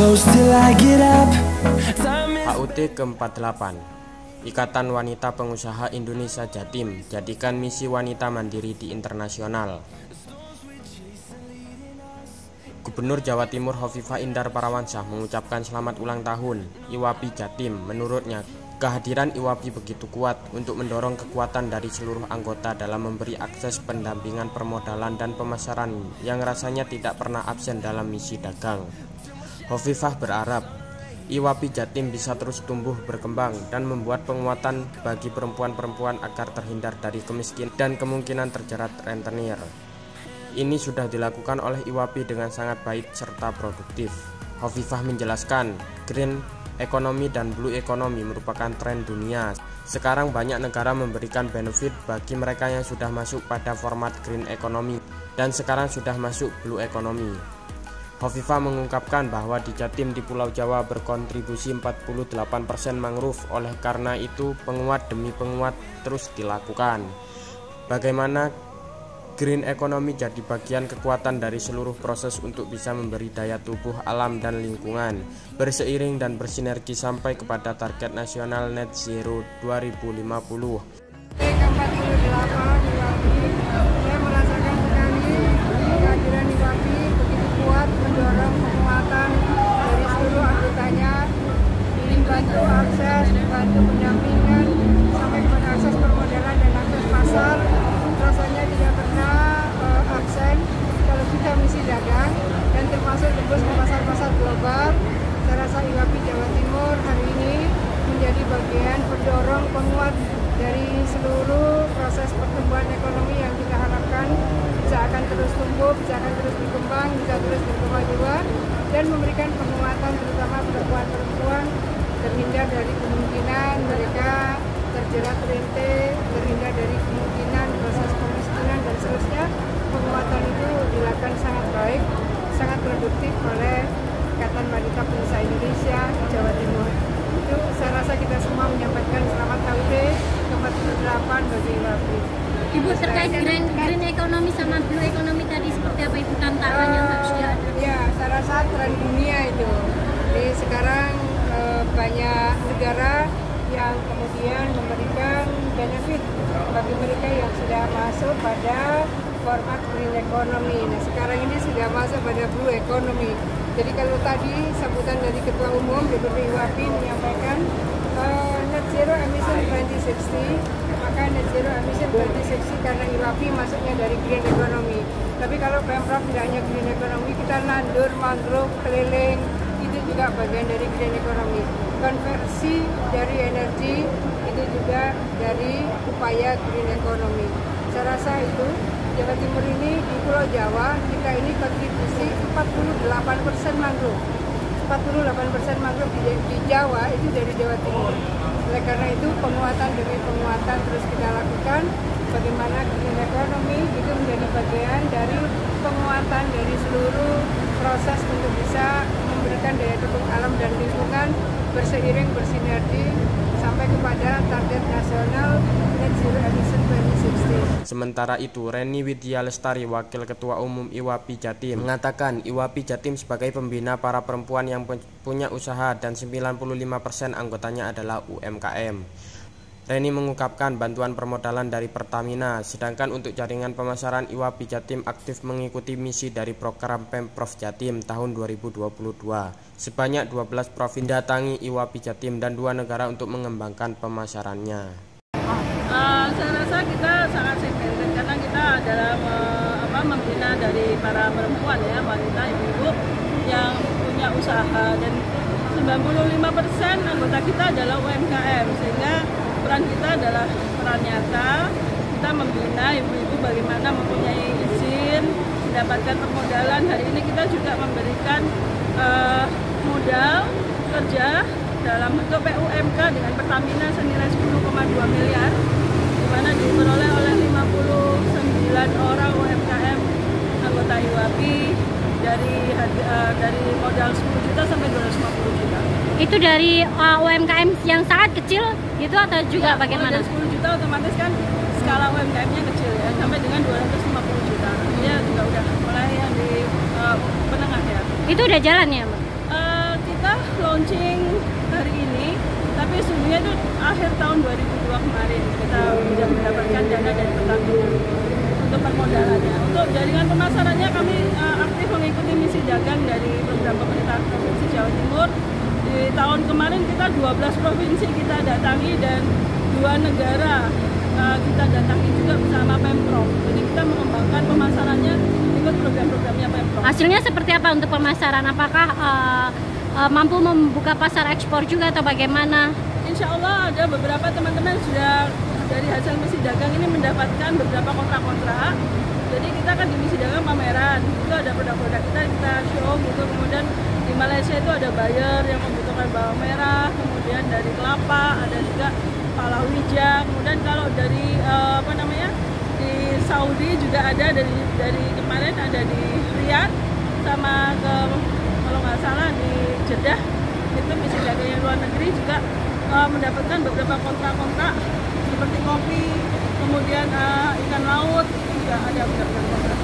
close till I get up. HUT ke-48, Ikatan Wanita Pengusaha Indonesia Jatim jadikan misi wanita mandiri di internasional. Gubernur Jawa Timur Hovifah Indar Parawansa mengucapkan selamat ulang tahun IWAPI Jatim. Menurutnya, kehadiran IWAPI begitu kuat untuk mendorong kekuatan dari seluruh anggota dalam memberi akses pendampingan permodalan dan pemasaran yang rasanya tidak pernah absen dalam misi dagang. Hovifah berharap IWAPI Jatim bisa terus tumbuh berkembang dan membuat penguatan bagi perempuan-perempuan agar terhindar dari kemiskinan dan kemungkinan terjerat rentenir. Ini sudah dilakukan oleh IWAPI dengan sangat baik serta produktif. Hovifah menjelaskan, green ekonomi dan blue ekonomi merupakan tren dunia. Sekarang banyak negara memberikan benefit bagi mereka yang sudah masuk pada format green ekonomi dan sekarang sudah masuk blue ekonomi. Hovifah mengungkapkan bahwa di Jatim di Pulau Jawa berkontribusi 48% mangrove, oleh karena itu penguat demi penguat terus dilakukan. Bagaimana green ekonomi jadi bagian kekuatan dari seluruh proses untuk bisa memberi daya tubuh alam dan lingkungan, berseiring dan bersinergi sampai kepada target nasional net zero 2050. Saya merasakan sekali kehadiran IWAPI begitu kuat mendorong penguatan dari seluruh anggotanya, membantu akses, membantu pendampingan sampai kepada akses permodalan dan akses pasar. Rasanya tidak pernah absen kalau kita misi dagang dan termasuk tembus ke pasar-pasar global. Saya rasa IWAPI Jawa Timur hari ini menjadi bagian pendorong penguat dari seluruh proses pertumbuhan ekonomi yang kita harapkan bisa akan terus tumbuh, bisa akan terus berkembang, bisa terus berkemajuan dan memberikan penguatan terutama perempuan-perempuan terhindar dari kemungkinan mereka terjerat rente, terhindar dari kemungkinan proses kemiskinan dan seterusnya. Penguatan itu dilakukan sangat baik, sangat produktif oleh Ikatan Wanita Pengusaha Indonesia di Jawa Timur. Itu saya rasa kita semua menyampaikan selamat HUT ke-48 bagi IWAPI. Ibu, terkait green ekonomi sama blue ekonomi tadi seperti apa Ibu tantangan yang harus dihadapi? Ya, saya rasa tren dunia itu. Jadi sekarang banyak negara yang kemudian memberikan benefit bagi mereka yang sudah masuk pada format green economy. Nah, sekarang ini sudah masuk pada blue economy. Jadi kalau tadi sambutan dari Ketua Umum DPP IWAPI menyampaikan net zero emission 2060, maka net zero emission 2060 karena IWAPI masuknya dari green economy. Tapi kalau Pemprov tidak hanya green economy, kita nandur mangrove, keliling, itu juga bagian dari green economy. Konversi dari energi itu juga dari upaya green economy. Saya rasa itu Jawa Timur ini di Pulau Jawa kita ini kontribusi 48% mangrove. 48% mangrove di Jawa itu dari Jawa Timur. Oleh karena itu penguatan demi penguatan terus kita lakukan. Bagaimana green economy itu menjadi bagian dari penguatan dari seluruh proses untuk bisa memberikan daya dukung alam dan lingkungan berseiring bersinergi sampai kepada target nasional net zero emission 2060. Sementara itu, Reni Widya Lestari, Wakil Ketua Umum IWAPI Jatim, mengatakan IWAPI Jatim sebagai pembina para perempuan yang punya usaha dan 95% anggotanya adalah UMKM. Reni mengungkapkan bantuan permodalan dari Pertamina, sedangkan untuk jaringan pemasaran IWAPI Jatim aktif mengikuti misi dari program Pemprov Jatim tahun 2022. Sebanyak 12 provinsi datangi IWAPI Jatim dan 2 negara untuk mengembangkan pemasarannya. Saya rasa kita sangat signifikan karena kita adalah membina dari para perempuan ya, wanita, ibu-ibu yang punya usaha dan 95% anggota kita adalah UMKM, sehingga peran kita adalah peran nyata. Kita membina ibu-ibu bagaimana mempunyai izin, mendapatkan permodalan. Hari ini kita juga memberikan modal kerja dalam bentuk PUMK dengan Pertamina senilai 10,2 miliar, di mana diperoleh oleh 59 orang UMKM anggota IWAPI dari modal 10 juta sampai 250 juta. Itu dari UMKM yang sangat kecil gitu atau juga ya, bagaimana? Dari 10 juta otomatis kan skala UMKM-nya kecil ya, sampai dengan 250 juta. Dia juga udah mulai yang di menengah ya. Itu udah jalan ya, Mbak? kita launching hari ini, tapi sebenarnya itu akhir tahun 2002 kemarin kita sudah mendapatkan dana dari Pertamina untuk permodalannya. Untuk jaringan pemasarannya kami aktif mengikuti misi dagang dari program pemerintah Provinsi Jawa Timur. Di tahun kemarin kita 12 provinsi kita datangi dan 2 negara kita datangi juga bersama Pemprov. Jadi kita mengembangkan pemasarannya ikut program-programnya Pemprov. Hasilnya seperti apa untuk pemasaran? Apakah mampu membuka pasar ekspor juga atau bagaimana? Insya Allah ada beberapa teman-teman sudah dari hasil misi dagang ini mendapatkan beberapa kontrak-kontrak. Jadi kita kan di misi dagang pameran, itu ada produk-produk kita show gitu. Kemudian di Malaysia itu ada buyer yang membutuhkan bawang merah, kemudian dari kelapa, ada juga palawija. Kemudian kalau dari di Saudi juga ada dari kemarin ada di Riyadh sama kalau nggak salah di Jeddah itu misi dagang yang luar negeri juga mendapatkan beberapa kontrak-kontrak seperti kopi, kemudian ikan laut juga ada beberapa kontrak.